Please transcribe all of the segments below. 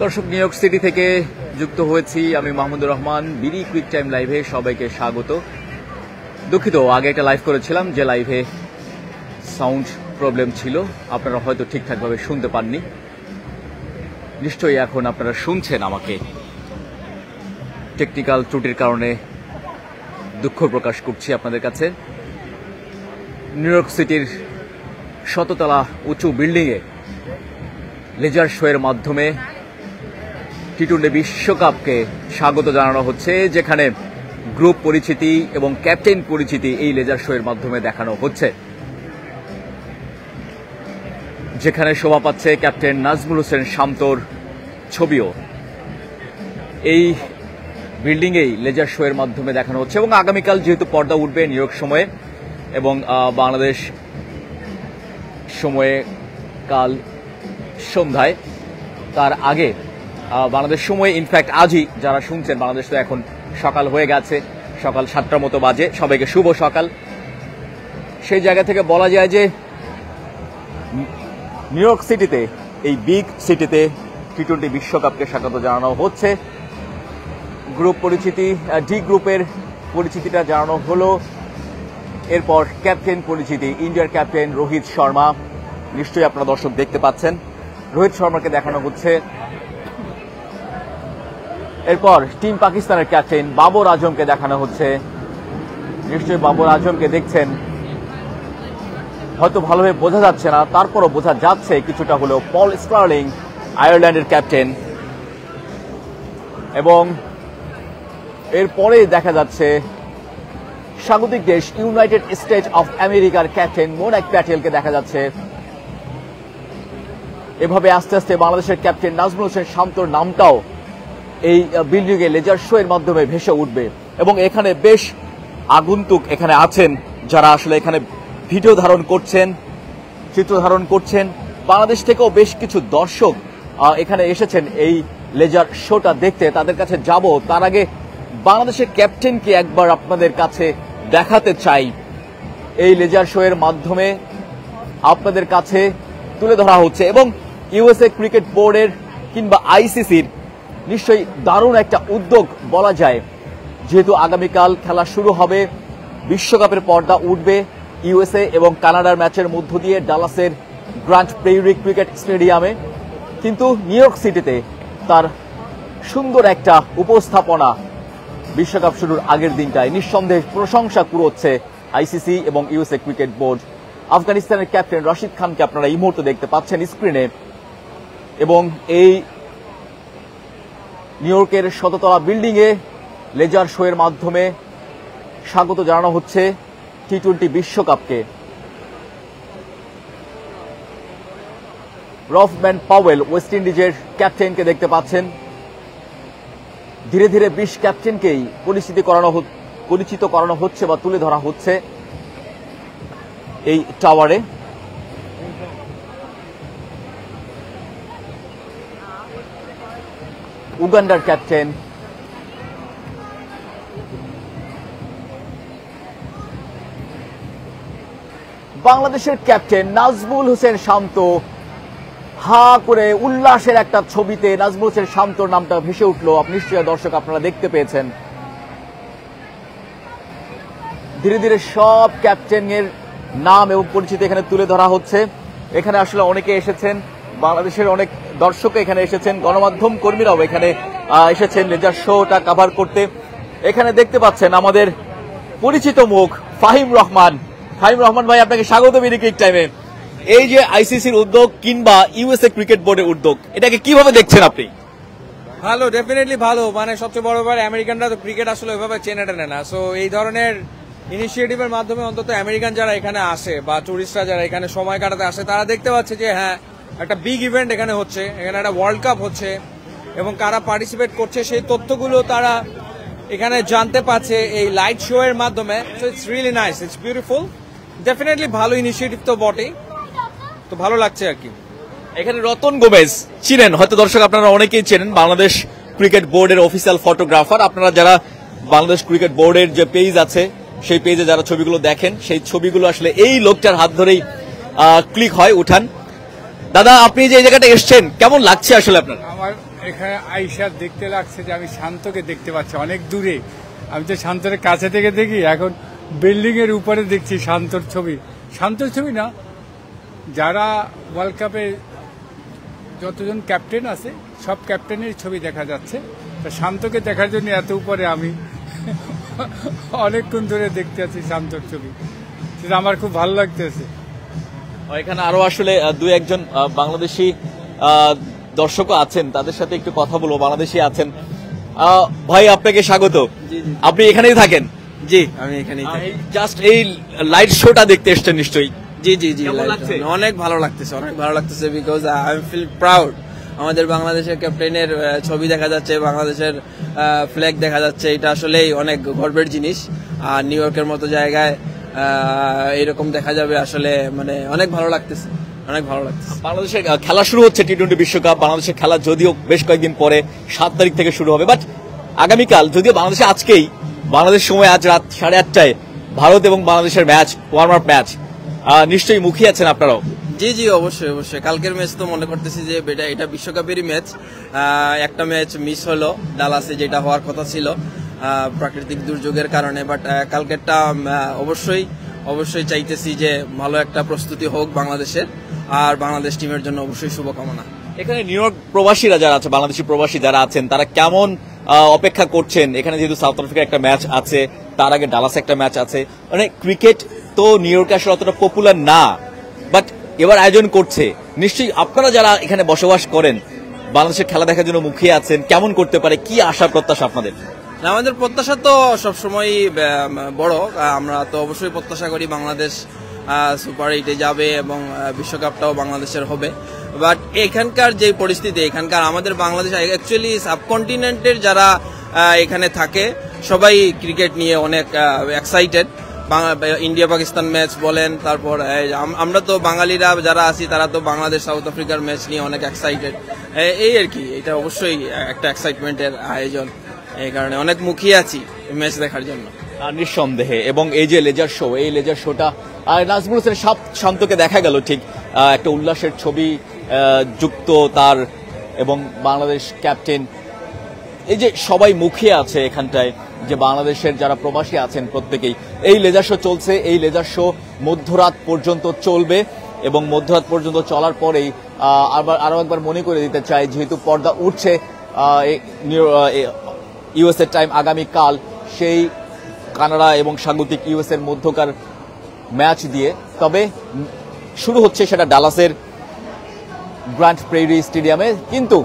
দর্শক, new York city থেকে যুক্ত হয়েছি আমি Mahmudur Rahman. BD quick time লাইভে সবাইকে স্বাগত। দুঃখিত, আগে একটা লাইভ করেছিলাম যে লাইভে সাউন্ড প্রবলেম ছিল, আপনারা হয়তো ঠিকঠাকভাবে শুনতে পাননি। নিশ্চয়ই এখন আপনারা শুনছেন আমাকে। টেকনিক্যাল ত্রুটির কারণে দুঃখ প্রকাশ করছি আপনাদের কাছে। নিউ ইয়র্ক সিটির শততলা উঁচু বিল্ডিংয়ে লেজার শোয়ের মাধ্যমে টি-20 বিশ্বকাপকে স্বাগত জানানো হচ্ছে, যেখানে গ্রুপ পরিচিতি এবং ক্যাপ্টেন পরিচিতি এই লেজার শোয়ের মাধ্যমে দেখানো হচ্ছে, যেখানে শোভা পাচ্ছে ক্যাপ্টেন নাজমুল হোসেন শান্তর ছবিও এই বিল্ডিংয়েই লেজার শোয়ের মাধ্যমে দেখানো হচ্ছে। এবং আগামীকাল যেহেতু পর্দা উঠবে নিউ ইয়র্ক সময়ে এবং বাংলাদেশ সময়ে কাল সন্ধ্যায়, তার আগে বাংলাদেশ সময়ে ইনফ্যাক্ট আজই যারা শুনছেন, বাংলাদেশ তো এখন সকাল হয়ে গেছে, সকাল 7টার মতো বাজে। সবাইকে শুভ সকাল। সেই জায়গা থেকে বলা যায় যে নিউ ইয়র্ক সিটিতে, এই বিগ সিটিতে টি-20 বিশ্বকাপকে স্বাগত জানানো হচ্ছে। গ্রুপ পরিচিতি, ডি গ্রুপের পরিচিতিটা জানানো হলো। এরপর ক্যাপ্টেন পরিচিতি, ইন্ডিয়ার ক্যাপ্টেন রোহিত শর্মা, নিশ্চয়ই আপনারা দর্শক দেখতে পাচ্ছেন, রোহিত শর্মাকে দেখানো হচ্ছে। এরপর টিম পাকিস্তানের ক্যাপ্টেন বাবর আজমকে দেখানো হচ্ছে। নিশ্চয়ই বাবর আজমকে দেখছেন, হয়তো ভালোভাবে বোঝা যাচ্ছে না, তারপরও বোঝা যাচ্ছে কিছুটা হলেও। পল স্টার্লিং, আয়ারল্যান্ডের ক্যাপ্টেন। এবং এরপরে দেখা যাচ্ছে স্বাগতিক দেশ ইউনাইটেড স্টেটস অফ আমেরিকার ক্যাপ্টেন মোনাক প্যাটেলকে দেখা যাচ্ছে। এভাবে আস্তে আস্তে বাংলাদেশের ক্যাপ্টেন নাজমুল হোসেন শান্তর নামটাও এই বিল্ডিংয়ে লেজার শো এর মাধ্যমে ভেসে উঠবে। এবং এখানে বেশ আগন্তুক এখানে আছেন, যারা আসলে এখানে ভিডিও ধারণ করছেন, চিত্র ধারণ করছেন। বাংলাদেশ থেকেও বেশ কিছু দর্শক এখানে এসেছেন এই লেজার শোটা দেখতে। তাদের কাছে যাব, তার আগে বাংলাদেশের ক্যাপ্টেনকে একবার আপনাদের কাছে দেখাতে চাই। এই লেজার শো এর মাধ্যমে আপনাদের কাছে তুলে ধরা হচ্ছে। এবং ইউএসএ ক্রিকেট বোর্ডের কিংবা আইসিসির নিশ্চয়ই দারুণ একটা উদ্যোগ বলা যায়, যেহেতু আগামীকাল খেলা শুরু হবে, বিশ্বকাপের পর্দা উঠবে ইউএসএ এবং কানাডার ম্যাচের মধ্য দিয়ে ডালাসের গ্র্যান্ড প্রেইরি ক্রিকেট স্টেডিয়ামে। কিন্তু নিউ ইয়র্ক সিটিতে তার সুন্দর একটা উপস্থাপনা বিশ্বকাপ শুরুর আগের দিনটায় নিঃসন্দেহে প্রশংসা কুড়োচ্ছে আইসিসি এবং ইউএসএ ক্রিকেট বোর্ড। আফগানিস্তানের ক্যাপ্টেন রশিদ খানকে আপনারা এই মুহূর্তে দেখতে পাচ্ছেন স্ক্রিনে। এবং এই নিউ ইয়র্কের শততলা বিল্ডিংয়ে লেজার শো এর মাধ্যমে স্বাগত জানানো হচ্ছে টি-20 বিশ্বকাপকে। রফম্যান পাওয়েল, ওয়েস্ট ইন্ডিজের ক্যাপ্টেনকে দেখতে পাচ্ছেন। ধীরে ধীরে 20 ক্যাপ্টেনকেই পরিচিত করানো হচ্ছে বা তুলে ধরা হচ্ছে এই টাওয়ারে। উগান্ডার ক্যাপ্টেন, বাংলাদেশের ক্যাপ্টেন নাজমুল হোসেন শান্ত, হা করে উল্লাসের একটা ছবিতে নাজমুল হোসেন শান্তর নামটা ভেসে উঠলো। নিশ্চয়ই দর্শক আপনারা দেখতে পেয়েছেন। ধীরে ধীরে সব ক্যাপ্টেনের নাম এবং পরিচিতি এখানে তুলে ধরা হচ্ছে। এখানে আসলে অনেকে এসেছেন, বাংলাদেশের অনেক দর্শক এখানে এসেছেন, গণমাধ্যম কর্মীরাও এখানে এসেছেন লেজার শোটা কভার করতে। এখানে দেখতে পাচ্ছেন আমাদের পরিচিত মুখ ফাহিম রহমান। ফাহিম রহমান ভাই, আপনাকে স্বাগত বিডি কুইক টাইমে। এই যে আইসিসির উদ্যোগ কিংবা ইউএসএ ক্রিকেট বোর্ডের উদ্যোগ, এটাকে কিভাবে দেখছেন আপনি? ভালো, ডেফিনেটলি ভালো। মানে সবচেয়ে বড় ব্যাপার, আমেরিকানরা তো ক্রিকেট আসলে ওইভাবে চেনে টেনে না। সো এই ধরনের ইনিশিয়েটিভের মাধ্যমে অন্তত আমেরিকান যারা এখানে আসে বা টুরিস্টরা যারা এখানে সময় কাটাতে আসে, তারা দেখতে পাচ্ছে যে হ্যাঁ, একটা বিগ ইভেন্ট এখানে হচ্ছে, এখানে একটা ওয়ার্ল্ড কাপ হচ্ছে এবং কারা পার্টিসিপেট করছে সেই তথ্যগুলো তারা এখানে জানতে পারছে এই লাইট শো এর মাধ্যমে। So it's really nice, it's beautiful. Definitely ভালো ইনিশিয়েটিভ তো বটেই, তো ভালো লাগছে আর কি। এখানে রতন গোমেজ চিনেন, হয়তো দর্শক আপনারা অনেকেই চেনেন, বাংলাদেশ ক্রিকেট বোর্ডের অফিসিয়াল ফটোগ্রাফার। আপনারা যারা বাংলাদেশ ক্রিকেট বোর্ডের যে পেজ আছে, সেই পেজে যারা ছবিগুলো দেখেন, সেই ছবিগুলো আসলে এই লোকটার হাত ধরেই ক্লিক হয়, উঠান। দাদা, আপনি যে এই জায়গাটা এসছেন, কেমন লাগছে আসলে আপনার? আমার এখানে আইসা দেখতে লাগছে যে আমি শান্তকে দেখতে পাচ্ছি অনেক দূরে। আমি তো শান্তর কাছে থেকে দেখি, এখন বিল্ডিং এর উপরে দেখছি শান্তর ছবি। শান্তর ছবি না, যারা ওয়ার্ল্ড কাপে যতজন ক্যাপ্টেন আছে সব ক্যাপ্টেনের ছবি দেখা যাচ্ছে। তো শান্তকে দেখার জন্য এত উপরে আমি অনেকক্ষণ ধরে দেখতে আছি শান্তর ছবি, সেটা আমার খুব ভালো লাগতেছে। এখানে আরো আসলে দু একজন বাংলাদেশি দর্শকও আছেন, তাদের সাথে একটু কথা বলবো। বাংলাদেশি আছেন। ভাই আপনাকে স্বাগত। আপনি এখানেই থাকেন? জি, আমি এখানেই থাকি। জাস্ট এই লাইট শোটা দেখতে এসছেন নিশ্চয়ই? জি জি জি, কেমন লাগছে? অনেক ভালো লাগতেছে, অনেক ভালো লাগতেছে, বিকজ আই ফিল প্রাউড। আমাদের বাংলাদেশের ক্যাপ্টেনের ছবি দেখা যাচ্ছে, বাংলাদেশের ফ্ল্যাগ দেখা যাচ্ছে, এটা আসলেই অনেক গর্বের জিনিস। আর নিউ ইয়র্কের মতো জায়গায় এরকম দেখা যাবে, আসলে মানে অনেক ভালো লাগতেছে, অনেক ভালো লাগতেছে। বাংলাদেশের খেলা শুরু হচ্ছে, টি-20 বিশ্বকাপ। বাংলাদেশের খেলা যদিও বেশ কয়েকদিন পরে 7 তারিখ থেকে শুরু হবে, বাট আগামীকাল, যদিও বাংলাদেশে আজকেই, বাংলাদেশ সময় আজ রাত 8:30টায় ভারত এবং বাংলাদেশের ম্যাচ, ওয়ার্ম আপ ম্যাচ। নিশ্চয়ই মুখিয়ে আছেন আপনারাও? জি জি, অবশ্যই অবশ্যই। কালকের ম্যাচ তো মনে করতেছি যে এটা বিশ্বকাপেরই ম্যাচ। একটা ম্যাচ মিস হলো ডালাসে, যেটা হওয়ার কথা ছিল প্রাকৃতিক দুর্যোগের কারণে, বাট কালকেরটা অবশ্যই অবশ্যই চাইতেছি যে ভালো একটা প্রস্তুতি হোক বাংলাদেশের, আর বাংলাদেশ টিমের জন্য অবশ্যই শুভকামনা। এখানে নিউ ইয়র্ক প্রবাসীরা যারা আছে, বাংলাদেশি প্রবাসী যারা আছেন, তারা কেমন অপেক্ষা করছেন? এখানে যেহেতু সাউথ আফ্রিকার একটা ম্যাচ আছে, তার আগে ডালাসে একটা ম্যাচ আছে। মানে ক্রিকেট তো নিউ ইয়র্কে আসলে অতটা পপুলার না, বাট এবার আয়োজন করছে। নিশ্চয়ই আপনারা যারা এখানে বসবাস করেন, বাংলাদেশের খেলা দেখার জন্য মুখিয়ে আছেন। কেমন করতে পারে, কি আশা প্রত্যাশা আপনাদের? আমাদের প্রত্যাশা তো সবসময় বড়। আমরা তো অবশ্যই প্রত্যাশা করি বাংলাদেশ সুপার 8-এ যাবে এবং বিশ্বকাপটাও বাংলাদেশের হবে। বাট এখানকার যে পরিস্থিতি, এখানকার আমাদের বাংলাদেশ অ্যাকচুয়ালি সাবকন্টিনেন্টের যারা এখানে থাকে সবাই ক্রিকেট নিয়ে অনেক এক্সাইটেড। ইন্ডিয়া পাকিস্তান ম্যাচ বলেন, তারপর আমরা তো বাঙালিরা যারা আছি তারা তো বাংলাদেশ সাউথ আফ্রিকার ম্যাচ নিয়ে অনেক এক্সাইটেড। এই আর কি, এটা অবশ্যই একটা এক্সাইটমেন্টের আয়োজন, এই কারণে অনেক মুখিয়ে আছি ম্যাচ দেখার জন্য। নিঃসন্দেহে। এবং এই যে লেজার শো, এই লেজার শোটা নাজমুল হোসেন শান্তকে দেখা গেল ঠিক একটা উল্লাসের ছবি যুক্ত তার এবং বাংলাদেশ ক্যাপ্টেন। এই যে সবাই মুখিয়ে আছে এখানটায়, যে বাংলাদেশের যারা প্রবাসী আছেন প্রত্যেকেই। এই লেজার শো চলছে, এই লেজার শো মধ্যরাত পর্যন্ত চলবে এবং মধ্যরাত পর্যন্ত চলার পরেই আরো একবার মনে করে দিতে চাই, যেহেতু পর্দা উঠছে ইউএসএ টাইম আগামীকাল, সেই কানাডা এবং স্বাগতিক ইউএসএর মধ্যকার ম্যাচ দিয়ে। তবে শুরু হচ্ছে সেটা ডালাসের গ্র্যান্ড প্রেরি স্টেডিয়ামে, কিন্তু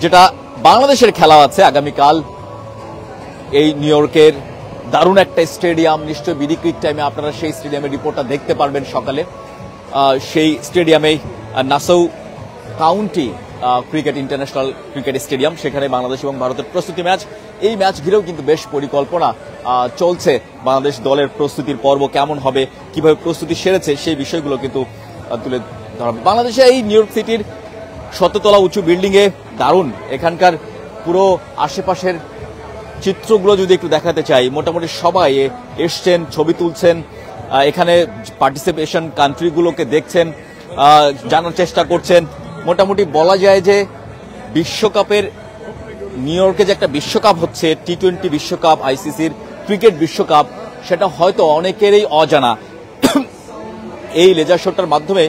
যেটা বাংলাদেশের খেলা আছে আগামীকাল এই নিউ ইয়র্কের দারুণ একটা স্টেডিয়াম। নিশ্চয়ই বিডি ক্রিক টাইমে আপনারা সেই স্টেডিয়ামের রিপোর্টটা দেখতে পারবেন সকালে। সেই স্টেডিয়ামে Nassau county cricket international cricket stadium, সেখানে বাংলাদেশ এবং ভারতের প্রস্তুতি ম্যাচ। এই ম্যাচ ঘিরেও কিন্তু বেশ পরিকল্পনা চলছে। বাংলাদেশ দলের প্রস্তুতির পর্ব কেমন হবে, কিভাবে প্রস্তুতি সেরেছে, সেই বিষয়গুলো কিন্তু তুলে ধরা হবে। বাংলাদেশে এই নিউ ইয়র্ক সিটির 100 তলা উঁচু বিল্ডিং এ দারুণ এখানকার পুরো আশেপাশের চিত্রগুলো যদি একটু দেখাতে চাই, মোটামুটি সবাই এসছেন, ছবি তুলছেন, এখানে পার্টিসিপেশন কান্ট্রিগুলোকে দেখছেন, জানার চেষ্টা করছেন। মোটামুটি বলা যায় যে বিশ্বকাপের নিউ ইয়র্কে যে একটা বিশ্বকাপ হচ্ছে, টি-20 বিশ্বকাপ, আইসিসির ক্রিকেট বিশ্বকাপ, সেটা হয়তো অনেকেরই অজানা। এই লেজার শোটার মাধ্যমে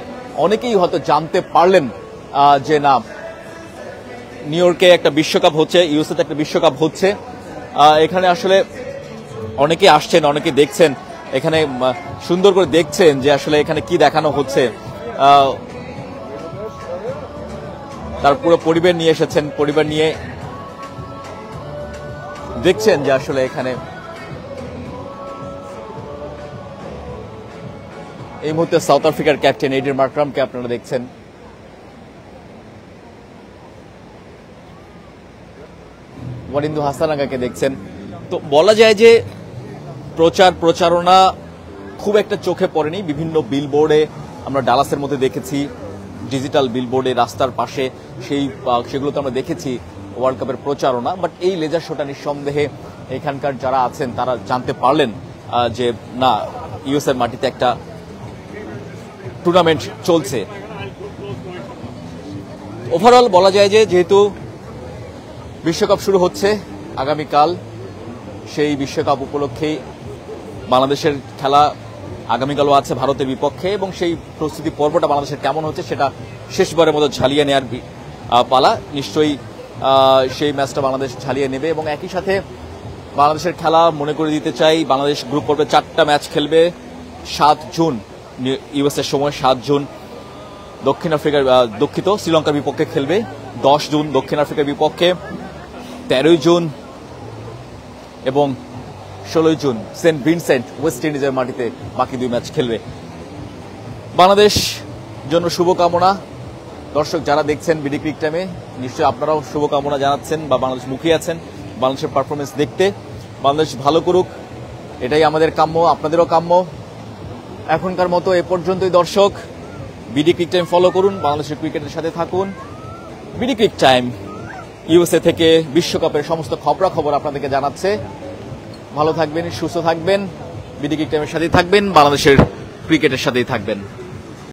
অনেকেই হয়তো জানতে পারলেন যে না, নিউ ইয়র্কে একটা বিশ্বকাপ হচ্ছে, ইউএসএতে একটা বিশ্বকাপ হচ্ছে। এখানে আসলে অনেকে আসছেন, অনেকে দেখছেন, এখানে সুন্দর করে দেখছেন যে আসলে এখানে কি দেখানো হচ্ছে। তার পুরো পরিবার নিয়ে এসেছেন, পরিবার নিয়ে দেখছেন যে আসলে এখানে এই মুহূর্তে সাউথ আফ্রিকার ক্যাপ্টেন এডেন মার্করামকে আপনারা দেখছেন। ওয়ারিন্দু হাসানাগাকে দেখছেন। তো বলা যায় যে প্রচারণা খুব একটা চোখে পড়েনি। বিভিন্ন বিলবোর্ডে আমরা ডালাসের মধ্যে দেখেছি, ডিজিটাল বিলবোর্ডে রাস্তার পাশে, সেগুলোতে আমরা দেখেছি ওয়ার্ল্ড কাপের প্রচারণা। বাট এই লেজার শোটা নিঃসন্দেহে এখানকার যারা আছেন তারা জানতে পারলেন যে না, ইউএসএর মাটিতে একটা টুর্নামেন্ট চলছে। ওভারঅল বলা যায় যে যেহেতু বিশ্বকাপ শুরু হচ্ছে আগামীকাল, সেই বিশ্বকাপ উপলক্ষেই বাংলাদেশের খেলা আগামীকালও আছে ভারতের বিপক্ষে, এবং সেই প্রস্তুতি পর্বটা বাংলাদেশের কেমন হচ্ছে সেটা শেষবারের মতো ঝালিয়ে নেওয়ার পালা। নিশ্চয়ই সেই ম্যাচটা বাংলাদেশ ঝালিয়ে নেবে। এবং একই সাথে বাংলাদেশের খেলা মনে করে দিতে চাই, বাংলাদেশ গ্রুপ পর্বে 4টা ম্যাচ খেলবে 7 জুন ইউএসএর সময়, 7 জুন শ্রীলঙ্কার বিপক্ষে খেলবে, 10 জুন দক্ষিণ আফ্রিকার বিপক্ষে, 13 জুন এবং 16 জুন সেন্ট ভিনসেন্ট ওয়েস্ট ইন্ডিজের মাটিতে বাকি 2 ম্যাচ খেলবে। বাংলাদেশ জন্য শুভকামনা। দর্শক যারা দেখছেন বিডি ক্রিক টাইমে, নিশ্চয়ই আপনারাও শুভকামনা জানাচ্ছেন বা বাংলাদেশ মুখিয়ে আছেন বাংলাদেশের পারফরমেন্স দেখতে। বাংলাদেশ ভালো করুক, এটাই আমাদের কাম্য, আপনাদেরও কাম্য। এখনকার মতো এ পর্যন্তই দর্শক। বিডি ক্রিক টাইম ফলো করুন, বাংলাদেশের ক্রিকেটের সাথে থাকুন। বিডি ক্রিক টাইম ইউএসএ থেকে বিশ্বকাপের সমস্ত খবরাখবর আপনাদেরকে জানাচ্ছে। ভালো থাকবেন, সুস্থ থাকবেন, বিডি ক্রিক টাইমের সাথেই থাকবেন, বাংলাদেশের ক্রিকেটের সাথেই থাকবেন।